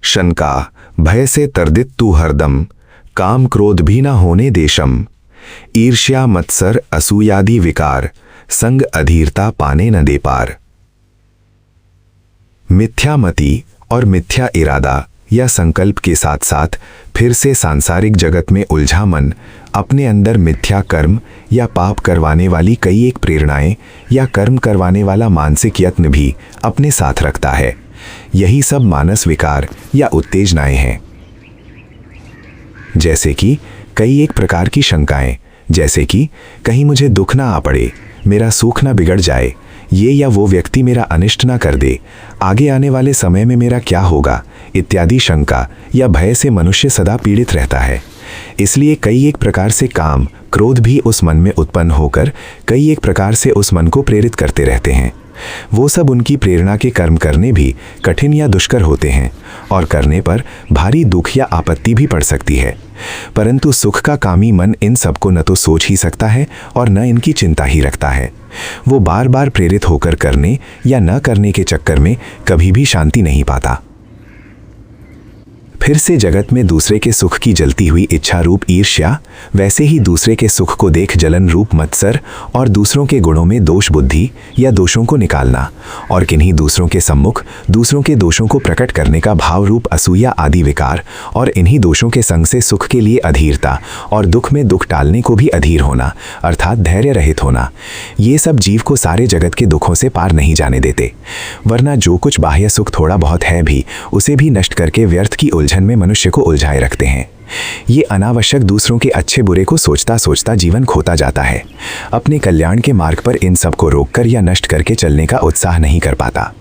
शंका भय से तरदित तू हरदम, काम क्रोध भी न होने देशम। ईर्ष्या मत्सर असूयादि विकार, संग अधीरता पाने न दे पार। मिथ्या मति और मिथ्या इरादा या संकल्प के साथ साथ फिर से सांसारिक जगत में उलझा मन अपने अंदर मिथ्या कर्म या पाप करवाने वाली कई एक प्रेरणाएं या कर्म करवाने वाला मानसिक यत्न भी अपने साथ रखता है। यही सब मानस विकार या उत्तेजनाएं हैं। जैसे कि कई एक प्रकार की शंकाएं, जैसे कि कहीं मुझे दुख ना आ पड़े, मेरा सुख ना बिगड़ जाए, ये या वो व्यक्ति मेरा अनिष्ट ना कर दे, आगे आने वाले समय में मेरा क्या होगा, इत्यादि शंका या भय से मनुष्य सदा पीड़ित रहता है। इसलिए कई एक प्रकार से काम क्रोध भी उस मन में उत्पन्न होकर कई एक प्रकार से उस मन को प्रेरित करते रहते हैं। वो सब उनकी प्रेरणा के कर्म करने भी कठिन या दुष्कर होते हैं और करने पर भारी दुख या आपत्ति भी पड़ सकती है। परंतु सुख का कामी मन इन सबको न तो सोच ही सकता है और न इनकी चिंता ही रखता है। वो बार बार प्रेरित होकर करने या न करने के चक्कर में कभी भी शांति नहीं पाता। फिर से जगत में दूसरे के सुख की जलती हुई इच्छा रूप ईर्ष्या, वैसे ही दूसरे के सुख को देख जलन रूप मत्सर और दूसरों के गुणों में दोष बुद्धि या दोषों को निकालना और किन्हीं दूसरों के सम्मुख दूसरों के दोषों को प्रकट करने का भाव रूप असूया आदि विकार और इन्हीं दोषों के संग से सुख के लिए अधीरता और दुख में दुख टालने को भी अधीर होना अर्थात धैर्य रहित होना, ये सब जीव को सारे जगत के दुखों से पार नहीं जाने देते। वरना जो कुछ बाह्य सुख थोड़ा बहुत है भी उसे भी नष्ट करके व्यर्थ की उलझन में मनुष्य को उलझाए रखते हैं। ये अनावश्यक दूसरों के अच्छे बुरे को सोचता सोचता जीवन खोता जाता है। अपने कल्याण के मार्ग पर इन सब को रोककर या नष्ट करके चलने का उत्साह नहीं कर पाता।